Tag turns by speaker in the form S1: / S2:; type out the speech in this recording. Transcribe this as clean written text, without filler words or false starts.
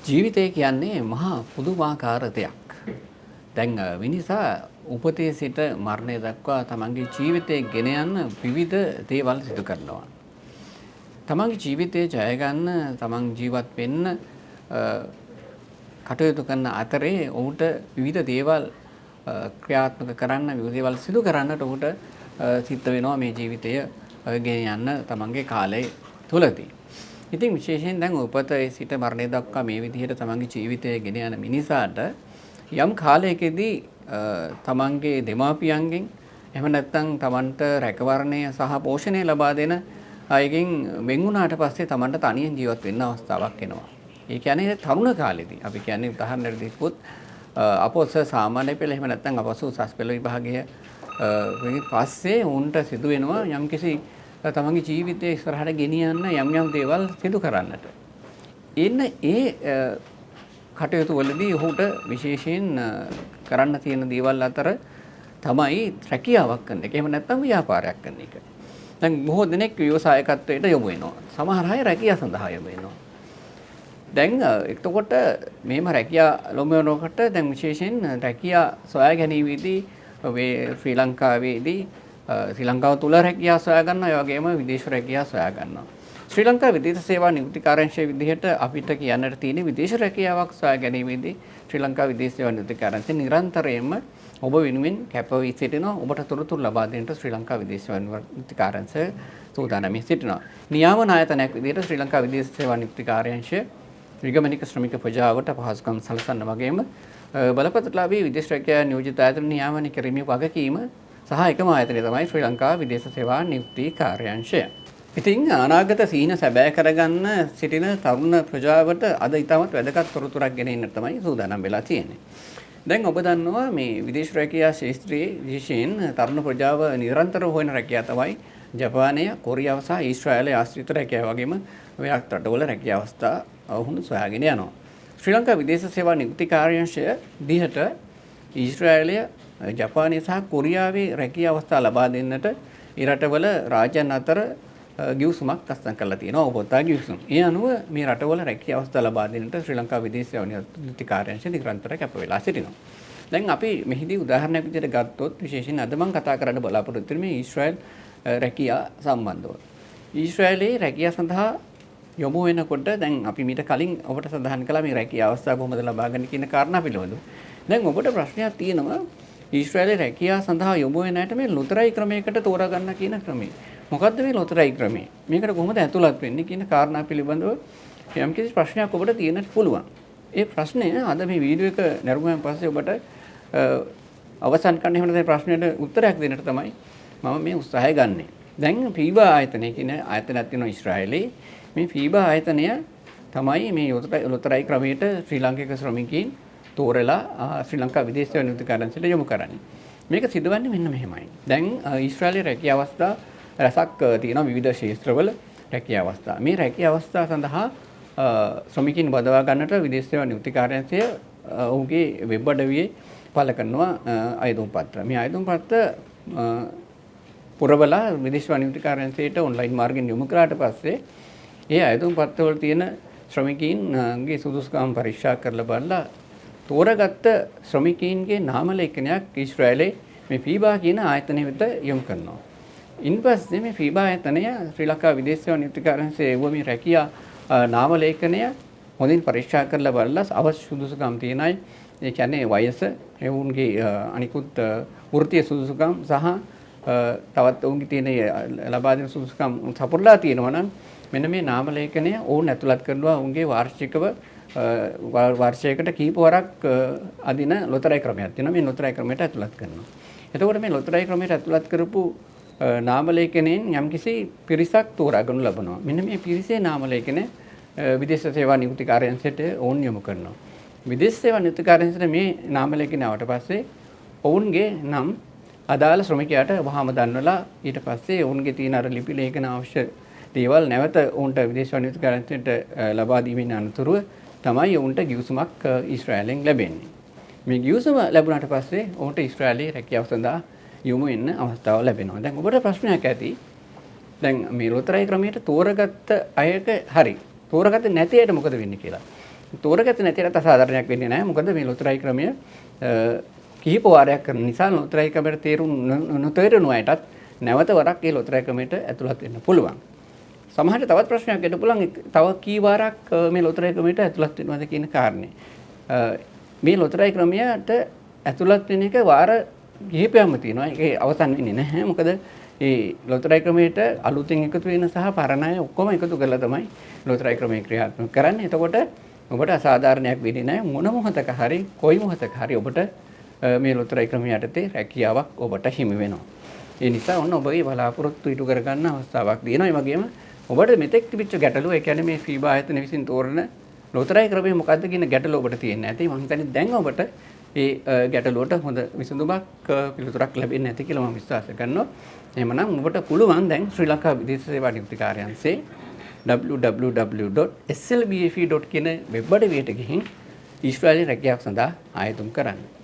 S1: ජීවිතය කියන්නේ මහා පුදුමාකාර දෙයක්. දැන් මිනිසා උපතේ සිට මරණය දක්වා තමන්ගේ ජීවිතය ගෙන යන්න විවිධ දේවල් සිදු කරනවා. තමන්ගේ ජීවිතය ජය ගන්න තමන් ජීවත් වෙන්න කටයුතු කරන අතරේ ඔහුට විවිධ දේවල් ක්‍රියාත්මක කරන්න විවිධ දේවල් සිදු කරන්නට ඔහුට සිද්ධ වෙනවා මේ ජීවිතය ගෙන යන්න තමන්ගේ කාලය තුලදී. ඉතින් විශේෂයෙන් දැන් උපතේ සිට මරණය දක්වා මේ විදිහට තමන්ගේ ජීවිතය ගෙන යන මිනිසාට යම් කාලයකදී තමන්ගේ දෙමාපියන්ගෙන් එහෙම නැත්නම් තමන්ට රැකවරණය සහ පෝෂණය ලබා දෙන අයගෙන් වෙන් වුණාට පස්සේ තමන්ට තනියෙන් ජීවත් වෙන්න අවස්ථාවක් එනවා. ඒ කියන්නේ තරුණ කාලෙදී අපි කියන්නේ උදාහරණයක් දීපොත් අපොස සාමාන්‍ය පෙළ එහෙම නැත්නම් අපසු උසස් පෙළ විභාගය පස්සේ උන්ට සිදු වෙනවා යම්කිසි තමන්ගේ ජීවිතය ඉස්සරහට ගෙනියන්න යම් දේවල් සිදු කරන්නට. ඒ කටයුතු වලදී ඔහුට විශේෂයෙන් කරන්න තියෙන දේවල් අතර තමයි රැකියාවක් කරන එක. එහෙම නැත්නම් ව්‍යාපාරයක් කරන එක. දැන් බොහෝ දෙනෙක් ව්‍යවසායකත්වයට යොමු වෙනවා. සමහර අය රැකියාව සඳහා යොමු වෙනවා. දැන් එතකොට මේම රැකියාව යොමු වෙනකොට දැන් විශේෂයෙන් රැකියාව සොයා ගැනීමේදී ශ්‍රී ලංකාවේදී ශ්‍රී ලංකාව තුල රැකියාව සොයා ගන්නවා. ඒ වගේම විදේශ රැකියාව සොයා ගන්නවා. ශ්‍රී ලංකා විදේශ සේවා නියුක්ති කාර්යාංශය විදිහට අපිට කියන්නට තියෙන විදේශ රැකියාවක් සොයා ගැනීමේදී ශ්‍රී ලංකා විදේශ සේවා නියුක්ති කාර්යාංශය නිරන්තරයෙන්ම ඔබ වෙනුවෙන් කැප වී සිටිනවා. ඔබට තොරතුරු ලබා දෙන්නට ශ්‍රී ලංකා විදේශ සේවා නියුක්ති කාර්යාංශය සූදානම් සිටිනවා. නියාමන ආයතනයක් විදිහට ශ්‍රී ලංකා විදේශ සේවා නියුක්ති කාර්යාංශය නිගමනික ශ්‍රමික ප්‍රජාවට පහසුකම් සලසන වගේම බලපත්‍රලාභී විදේශ රැකියාව නියෝජිත ආයතන නියාමනය කිරීමේ වගකීම සහ එකම ආයතනය තමයි ශ්‍රී ලංකා විදේශ සේවා නියුක්ති කාර්යාංශය. ඉතින් අනාගත සීන සැබෑ කරගන්න සිටින තරුණ ප්‍රජාවට අද ඉතාමත් වැදගත් තොරතුරක් ගෙන එන්න තමයි සූදානම් වෙලා තියෙන්නේ. දැන් ඔබ දන්නවා මේ විදේශ රැකියාව ක්ෂේත්‍රයේ විශේෂයෙන් තරුණ ප්‍රජාව නිරන්තරව හොයන රැකියාව තමයි ජපානය, කොරියාව සහ ඊශ්‍රායලය ආශ්‍රිත රැකියාව වගේම වෙනත් රටවල රැකියාව අවස්ථා ඔවුන් සොයාගෙන යනවා. ශ්‍රී ලංකා විදේශ සේවා නියුක්ති කාර්යාංශය දිහට ඊශ්‍රායලය, ජපානය සහ කොරියාවේ රැකියාව අවස්ථා ලබා දෙන්නට ඒ රටවල රාජ්‍යයන් අතර ගිවිසුමක් අත්සන් කරලා තියෙනවා. ඔබතා ගිවිසුම්. ඒ අනුව මේ රටවල රැකියාව අවස්ථා ලබා දෙන්නට ශ්‍රී ලංකා විදේශ සේවා නියුක්ති කාර්යාංශය නිරන්තරව කැප වෙලා සිටිනවා. දැන් අපි මෙහිදී උදාහරණයක් විදිහට ගත්තොත් විශේෂයෙන් අද මම කතා කරන්න බලාපොරොත්තු වෙන්නේ මේ ඊශ්‍රායල් රැකියාව සම්බන්ධව. ඊශ්‍රායලයේ රැකියාව සඳහා යොමු වෙනකොට දැන් අපි මීට කලින් ඔබට සඳහන් කළා මේ රැකියාව අවස්ථාව කොහොමද ලබා ගන්න කියන කාරණා පිළිබඳව. දැන් ඔබට ප්‍රශ්නයක් තියෙනවා ඊශ්‍රායලයේ රැකියාව සඳහා යොමු වෙන අයට මේ ලොතරැයි ක්‍රමයකට තෝරා ගන්න කියන ක්‍රමය. මොකද්ද මේ ලොතරැයි ක්‍රමය? මේකට කොහොමද ඇතුළත් වෙන්නේ කියන කාරණා පිළිබඳව යම්කිසි ප්‍රශ්නයක් ඔබට තියෙන්නත් පුළුවන්. ඒ ප්‍රශ්නය අද මේ වීඩියෝ එක නැරඹුවෙන් පස්සේ ඔබට අවසන් කරන්න එහෙම නැත්නම් ප්‍රශ්නෙට උත්තරයක් දෙන්නට තමයි මම මේ උත්සාහය ගන්නෙ. දැන් ෆීබා ආයතනය කියන ආයතනයක් තියෙනවා ඊශ්‍රායලයේ. මේ ෆීබා ආයතනය තමයි මේ ලොතරැයි ක්‍රමයට ශ්‍රී ලාංකික ශ්‍රමිකයින් තෝරලා ශ්‍රී ලංකා විදේශ සේවා නියුක්ති කාර්යාංශයට යොමු කරන්නේ. මේක සිදුවන්නේ මෙන්න මෙහෙමයි. දැන් ඊශ්‍රායලයේ රැකියාව අවස්ථා රසක් තියෙනවා විවිධ ක්ෂේත්‍රවල රැකියාව අවස්ථා. මේ රැකියාව අවස්ථා සඳහා ශ්‍රමිකයින් බදවා ගන්නට විදේශ සේවා නියුක්ති කාර්යාංශය ඔහුගේ වෙබ් අඩවියේ පළ කරනවා අයදුම් පත්‍ර. මේ අයදුම් පත්‍ර පුරවලා විදේශ සේවා නියුක්ති කාර්යාංශයට ඔන්ලයින් මාර්ගයෙන් යොමු කරාට පස්සේ ඒ අයදුම් පත්‍රවල තියෙන ශ්‍රමිකයින්ගේ සුදුසුකම් පරීක්ෂා කරලා බලලා තෝරාගත්ත ශ්‍රමිකයින්ගේ නාම ලේඛනයක් ඊශ්‍රායලයේ මේ ෆීබා කියන ආයතනය වෙත යොමු කරනවා. ඉන්පස්සේ මේ ෆීබා ආයතනය ශ්‍රී ලංකා විදේශ සේවා නියුක්ති කාර්යාංශයේ මේ රැකියා නාම ලේඛනය හොඳින් පරීක්ෂා කරලා බලලා අවශ්‍ය සුදුසුකම් තියෙන අය, ඒ කියන්නේ වයස, ඔවුන්ගේ අනිකුත් වෘත්තීය සුදුසුකම් සහ තවත් ඔවුන්ගේ තියෙන ලබා දෙන සුදුසුකම් සපුරලා තියෙනවා නම් මෙන්න මේ නාම ලේඛනය ඔවුන් ඇතුළත් කරනවා ඔවුන්ගේ වාර්ෂිකව වර්ෂයකට කීප වරක් අදින ලොතරැයි ක්‍රමයක් තියෙනවා. මේ ලොතරැයි ක්‍රමයට ඇතුළත් කරනවා. එතකොට මේ ලොතරැයි ක්‍රමයට ඇතුළත් කරපු නාම ලේඛනයෙන් යම්කිසි පිරිසක් තෝරාගනු ලබනවා. මෙන්න මේ පිරිසේ නාම ලේඛන විදේශ සේවා නියුක්ති කාර්යාංශයට ඔවුන් යොමු කරනවා. විදේශ සේවා නියුක්ති කාර්යාංශයට මේ නාම ලේඛන ආවට පස්සේ ඔවුන්ගේ නම් අදාළ ශ්‍රමිකයාට වහාම දන්වලා ඊට පස්සේ ඔවුන්ගේ තියෙන අර ලිපි ලේඛන අවශ්‍ය දේවල් නැවත ඔවුන්ට විදේශ සේවා නියුක්ති කාර්යාංශයට ලබා දීමෙන් අනතුරුව තමයි ඔවුන්ට ගිවිසුමක් ඊශ්‍රායලෙන් ලැබෙන්නේ. මේ ගිවිසුම ලැබුණාට පස්සේ ඔවුන්ට ඊශ්‍රායලයේ රැකියාව සඳහා යොමු වෙන්න අවස්ථාව ලැබෙනවා. දැන් ඔබට ප්‍රශ්නයක් ඇති. දැන් මේ ලොතරැයි ක්‍රමයට තෝරාගත්ත අයට හරි. තෝරාගත්තේ නැති අයට මොකද වෙන්නේ කියලා. තෝරගත්තේ නැති රට අසාධාරණයක් වෙන්නේ නැහැ. මොකද මේ ලොතරැයි ක්‍රමය කිහිප වාරයක් කරන නිසා ලොතරැයි ක්‍රමයට තේරුම් නොතේරුණු අයටත් නැවත වරක් ඒ ලොතරැයි ක්‍රමයට ඇතුළත් වෙන්න පුළුවන්. සමහරට තවත් ප්‍රශ්නයක් එන්න පුළුවන් තව කී වාරක් මේ ලොතරැයි ක්‍රමයට ඇතුළත් වෙනවද කියන කාරණේ. මේ ලොතරැයි ක්‍රමයට ඇතුළත් වෙන එක වාර කිහිපයක්ම තියෙනවා. ඒක අවසන් වෙන්නේ නැහැ. මොකද ඒ ලොතරැයි ක්‍රමයට අලුතෙන් එකතු වෙන සහ පරණ අය ඔක්කොම එකතු කරලා තමයි ලොතරැයි ක්‍රමය ක්‍රියාත්මක කරන්නේ. එතකොට ඔබට අසාධාරණයක් වෙන්නේ නැහැ. මොන මොහොතක හරි කොයි මොහොතක හරි ඔබට මේ ලොතරැයි ක්‍රමය යටතේ රැකියාවක් ඔබට හිමි වෙනවා. ඒ නිසා ඔන්න ඔබගේ බලාපොරොත්තු ඉටු කරගන්න අවස්ථාවක් දෙනවා. ඒ වගේම ඔබට මෙතෙක් තිබිච්ච ගැටලුව ඒ කියන්නේ මේ ෆීබා ආයතන විසින් තෝරන ලොතරැයි ක්‍රමය මොකද්ද කියන ගැටලුව ඔබට තියෙන්නේ නැති. මම හිතන්නේ දැන් ඔබට ඒ ගැටලුවට හොඳ විසඳුමක් පිළිතුරක් ලැබෙන්නේ නැති කියලා මම විශ්වාස කරනවා. එහෙමනම් ඔබට පුළුවන් දැන් ශ්‍රී ලංකා විදේශ සේවා නියුක්ති කාර්යාංශයේ www.slbfe.in කියන වෙබ් අඩවියට ගිහින් ඊශ්‍රායලයේ රැකියාවක් සඳහා ආයතුම් කරන්න.